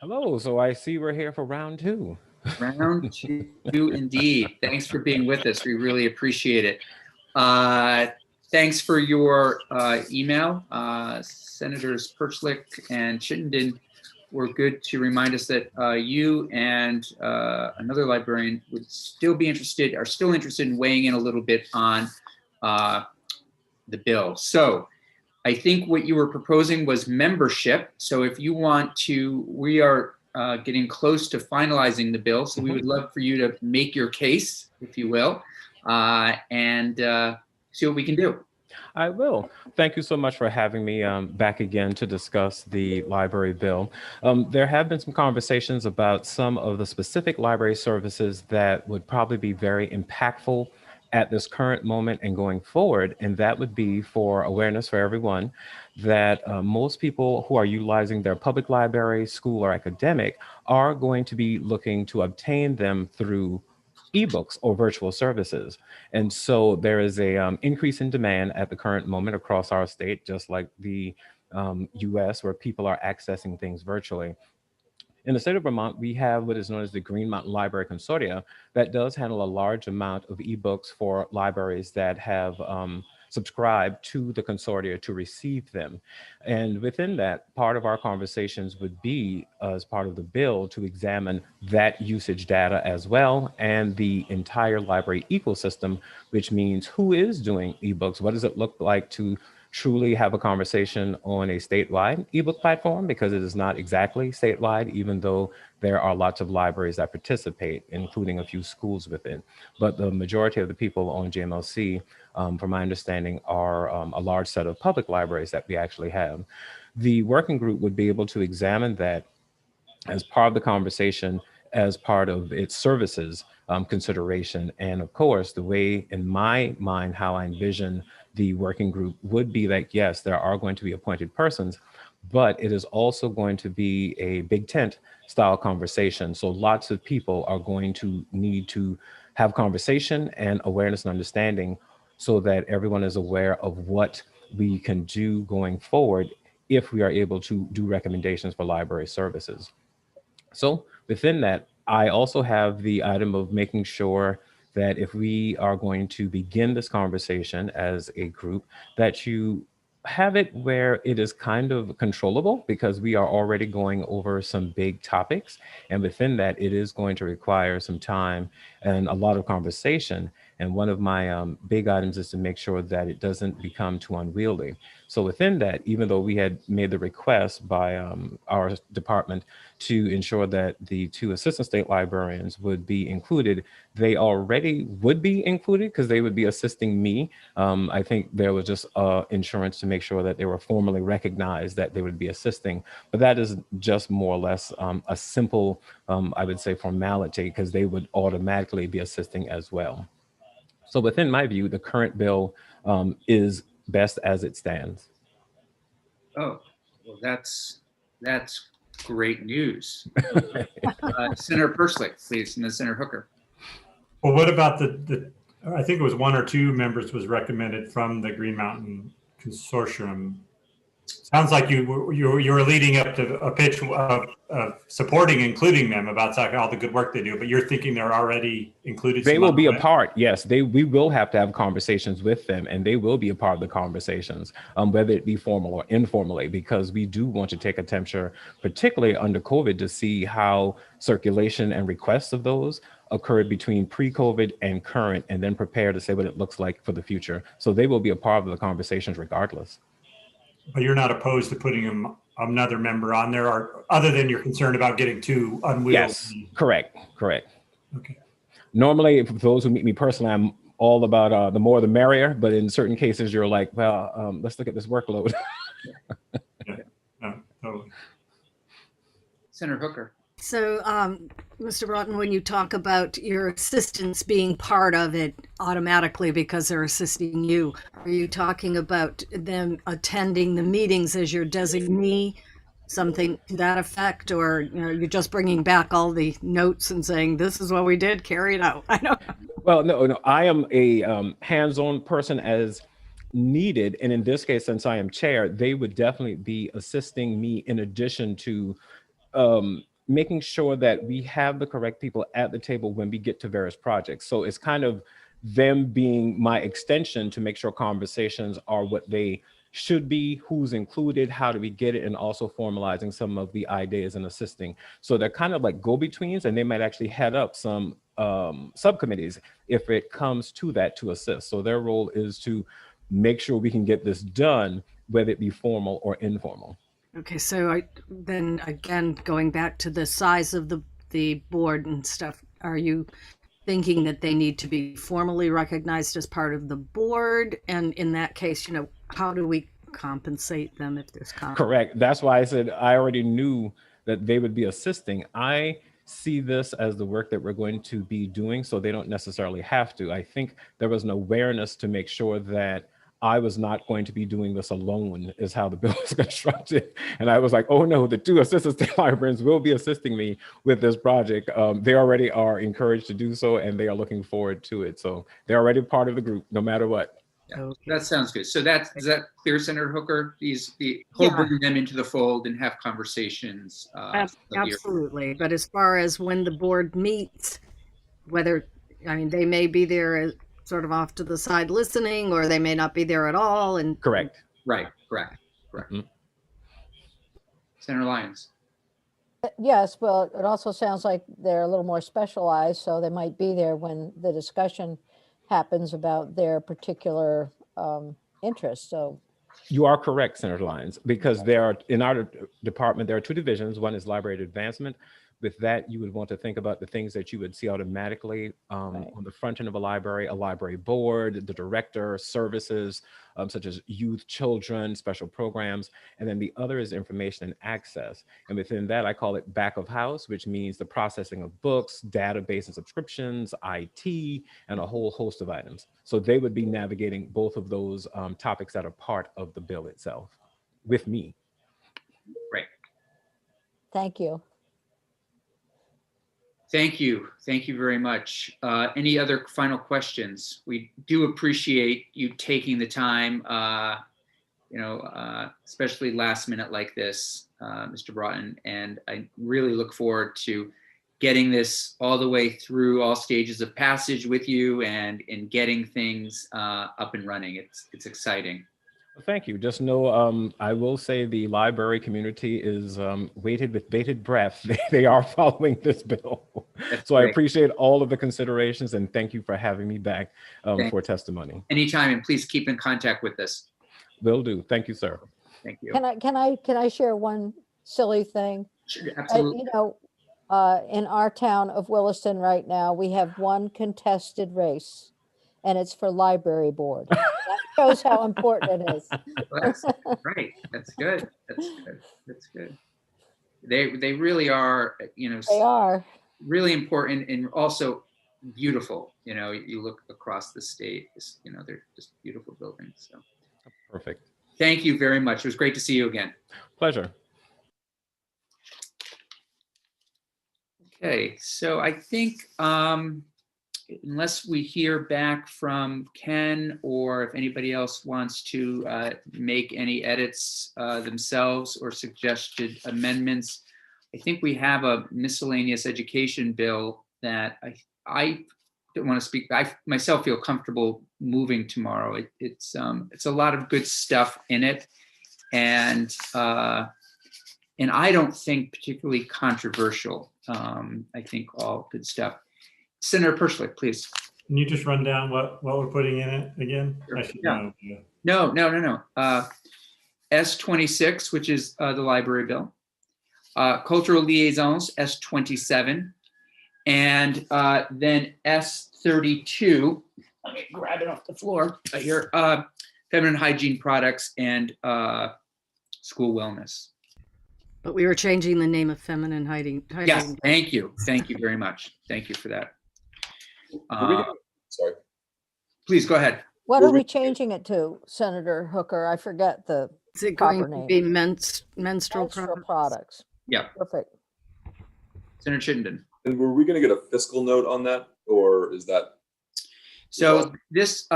Hello. So I see we're here for round two. Round two, indeed. Thanks for being with us. We really appreciate it. Uh, Thanks for your email. Senators Perchlik and Chittenden were good to remind us that you and another librarian are still interested in weighing in a little bit on the bill. So I think what you were proposing was membership. So if you want to, we are getting close to finalizing the bill. So we would love for you to make your case, if you will, and see what we can do. I will. Thank you so much for having me back again to discuss the library bill. There have been some conversations about some of the specific library services that would probably be very impactful at this current moment and going forward. And that would be for awareness for everyone that most people who are utilizing their public library, school, or academic are going to be looking to obtain them through ebooks or virtual services. And so there is a increase in demand at the current moment across our state, just like the US, where people are accessing things virtually. In the state of Vermont, we have what is known as the Green Mountain Library Consortia that does handle a large amount of ebooks for libraries that have subscribed to the consortia to receive them. And within that, part of our conversations would be, as part of the bill, to examine that usage data as well and the entire library ecosystem, which means who is doing ebooks, what does it look like to truly have a conversation on a statewide ebook platform, because it is not exactly statewide, even though there are lots of libraries that participate, including a few schools within. But the majority of the people on GMLC, from my understanding, are a large set of public libraries that we actually have. The working group would be able to examine that as part of the conversation, as part of its services consideration. And of course, the way in my mind, how I envision the working group would be that, yes, there are going to be appointed persons, but it is also going to be a big tent style conversation. So lots of people are going to need to have conversation and awareness and understanding so that everyone is aware of what we can do going forward if we are able to do recommendations for library services. So within that, I also have the item of making sure that if we are going to begin this conversation as a group, that you have it where it is kind of controllable, because we are already going over some big topics. And within that, it is going to require some time and a lot of conversation. And one of my big items is to make sure that it doesn't become too unwieldy. So within that, even though we had made the request by our department to ensure that the two assistant state librarians would be included, they already would be included because they would be assisting me. I think there was just insurance to make sure that they were formally recognized that they would be assisting. But that is just more or less a simple, I would say, formality, because they would automatically be assisting as well. So within my view, the current bill is best as it stands. Oh, well, that's great news. Senator Perchlik, please, and then Senator Hooker. Well, what about I think it was one or two members was recommended from the Green Mountain Consortium. Sounds like you were leading up to a pitch of supporting, including them, about all the good work they do, but you're thinking they're already included? They will be a part, yes. We will have to have conversations with them, and they will be a part of the conversations, whether it be formal or informally, because we do want to take a temperature, particularly under COVID, to see how circulation and requests of those occurred between pre-COVID and current, and then prepare to say what it looks like for the future. So they will be a part of the conversations regardless. But you're not opposed to putting another member on there, or other than you're concerned about getting too unwieldy? Yes, correct. Okay. Normally, for those who meet me personally, I'm all about the more the merrier, but in certain cases, you're like, well, let's look at this workload. Yeah, no, totally. Senator Hooker. So, Mr. Broughton, when you talk about your assistants being part of it automatically because they're assisting you, are you talking about them attending the meetings as your designee, something to that effect, or you're just bringing back all the notes and saying, this is what we did, carry it out? I don't. Well, no, I am a hands-on person as needed. And in this case, since I am chair, they would definitely be assisting me in addition to making sure that we have the correct people at the table when we get to various projects. So it's kind of them being my extension to make sure conversations are what they should be, who's included, how do we get it, and also formalizing some of the ideas and assisting. So they're kind of like go-betweens, and they might actually head up some subcommittees if it comes to that to assist. So their role is to make sure we can get this done, whether it be formal or informal. Okay, so then again, going back to the size of the board and stuff, are you thinking that they need to be formally recognized as part of the board? And in that case, how do we compensate them if there's Correct. That's why I said I already knew that they would be assisting. I see this as the work that we're going to be doing, so they don't necessarily have to. I think there was an awareness to make sure that I was not going to be doing this alone, is how the bill is constructed. And I was like, oh no, the 2 assistant state librarians will be assisting me with this project. They already are encouraged to do so, and they are looking forward to it. So they're already part of the group, no matter what. Yeah, Okay. that sounds good. So is that clear, Senator Hooker? He'll bring them into the fold and have conversations. Absolutely. But as far as when the board meets, they may be there as sort of off to the side listening, or they may not be there at all. And Correct. Right. Mhm. Senator Lyons. Yes, well, it also sounds like they're a little more specialized, so they might be there when the discussion happens about their particular interests. So You are correct, Senator Lyons, because in our department, there are 2 divisions. One is library advancement. With that, you would want to think about the things that you would see automatically on the front end of a library board, the director, services, such as youth, children, special programs. And then the other is information and access. And within that, I call it back of house, which means the processing of books, database and subscriptions, IT, and a whole host of items. So they would be navigating both of those topics that are part of the bill itself with me. Right. thank you. Thank you. Thank you very much. Any other final questions? We do appreciate you taking the time, especially last minute like this, Mr. Broughton. And I really look forward to getting this all the way through all stages of passage with you and in getting things up and running. It's exciting. Thank you. Just know, I will say the library community is waited with bated breath. They are following this bill. That's So great. I appreciate all of the considerations, and thank you for having me back for testimony. Anytime, and please keep in contact with us. Will do. Thank you, sir. Thank you. Can I share one silly thing? Sure, absolutely. In our town of Williston right now, we have one contested race, and it's for library board. That shows how important it is. Well, that's right. That's good. That's good. They really are, They are. really important and also beautiful. You look across the state, they're just beautiful buildings. So Perfect. thank you very much. It was great to see you again. Pleasure. Okay, so I think unless we hear back from Ken or if anybody else wants to make any edits themselves or suggested amendments, I think we have a miscellaneous education bill that I don't want to speak. I myself feel comfortable moving tomorrow. It's a lot of good stuff in it, and I don't think particularly controversial. I think all good stuff. Senator Perschlick, please. Can you just run down what we're putting in it again? Sure. I should Yeah. know. No. S26, which is the library bill. Cultural liaisons, S27. And then S32. Let me grab it off the floor right here. Feminine hygiene products and school wellness. But we were changing the name of feminine hygiene. Yes, thank you. Thank you very much. Thank you for that. Sorry. Please go ahead. What are we changing it to, Senator Hooker? I forget the Is it going proper to name. be menstrual menstrual products? products. Yeah, Perfect. Senator Chittenden. And were we going to get a fiscal note on that, or is that? So this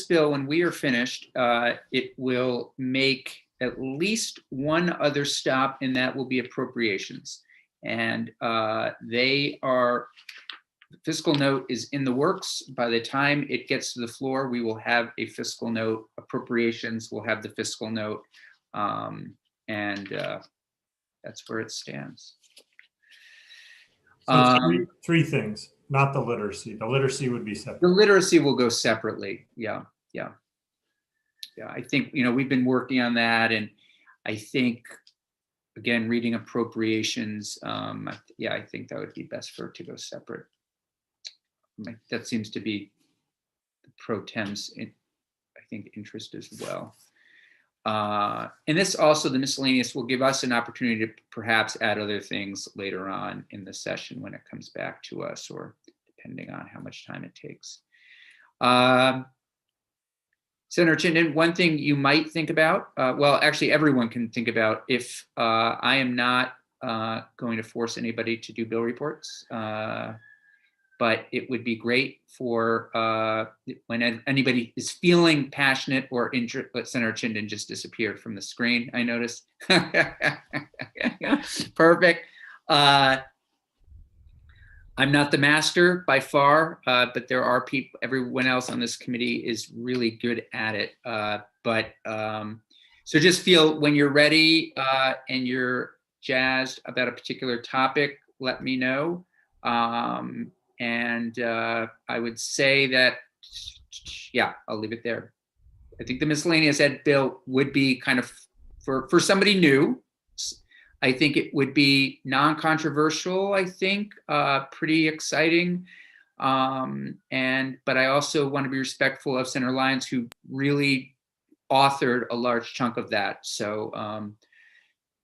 bill, when we are finished, it will make at least one other stop, and that will be appropriations. And fiscal note is in the works. By the time it gets to the floor, we will have a fiscal note. Appropriations will have the fiscal note. And that's where it stands. So three things, not the literacy. The literacy would be The separate. literacy will go separately. Yeah. I think, we've been working on that, and I think, again, reading appropriations, I think that would be best for it to go separate. That seems to be the pro tem's, I think, interest as well. And this also, the miscellaneous, will give us an opportunity to perhaps add other things later on in the session when it comes back to us, or depending on how much time it takes. Senator Chittenden, one thing you might think about, well, actually everyone can think about, if I am not going to force anybody to do bill reports, but it would be great for when anybody is feeling passionate or interested. But Senator Chittenden just disappeared from the screen, I noticed. Perfect. I'm not the master by far, but there are people, everyone else on this committee is really good at it. So just feel when you're ready and you're jazzed about a particular topic, let me know. And I would say that, I'll leave it there. I think the miscellaneous ed bill would be kind of, for somebody new, I think it would be non-controversial, I think, pretty exciting. But I also want to be respectful of Senator Lyons, who really authored a large chunk of that. So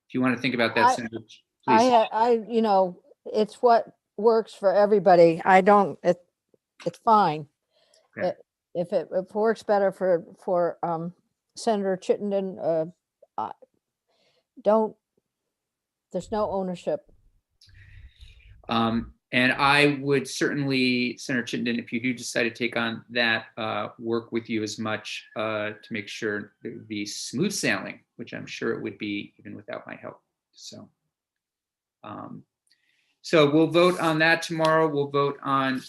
if you want to think about that, Senator, please. It's what works for everybody. It's fine. Okay. If it works better for Senator Chittenden, there's no ownership. And I would certainly, Senator Chittenden, if you do decide to take on that, work with you as much to make sure it would be smooth sailing, which I'm sure it would be even without my help. So we'll vote on that tomorrow. We'll vote on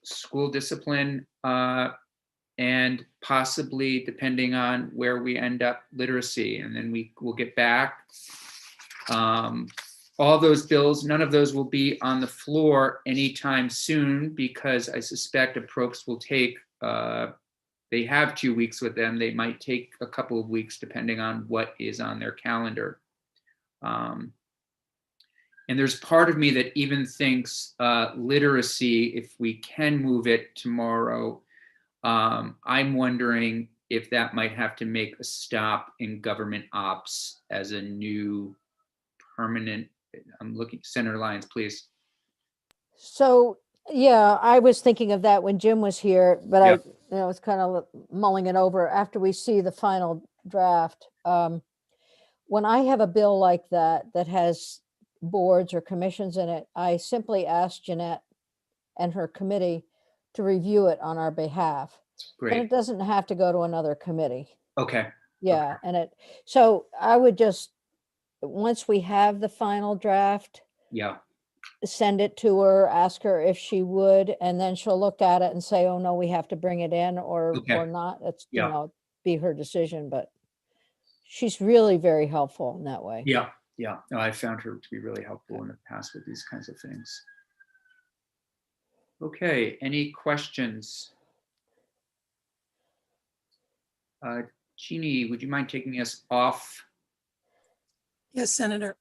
school discipline and possibly, depending on where we end up, literacy. And then we'll get back. All those bills, none of those will be on the floor anytime soon, because I suspect approps will take, they have 2 weeks with them. They might take a couple of weeks depending on what is on their calendar. And there's part of me that even thinks literacy, if we can move it tomorrow, I'm wondering if that might have to make a stop in government ops as a new permanent. I'm looking, Senator Lyons, please. So, yeah, I was thinking of that when Jim was here, but Yeah. I was kind of mulling it over after we see the final draft. When I have a bill like that has boards or commissions in it, I simply ask Jeanette and her committee to review it on our behalf. Great. And it doesn't have to go to another committee. Okay. Yeah, so I would just, once we have the final draft, Yeah. send it to her, ask her if she would, and then she'll look at it and say, oh no, we have to bring it in or not. It's, be her decision, but she's really very helpful in that way. Yeah. No, I found her to be really helpful in the past with these kinds of things. Okay, any questions? Jeannie, would you mind taking us off? Yes, Senator.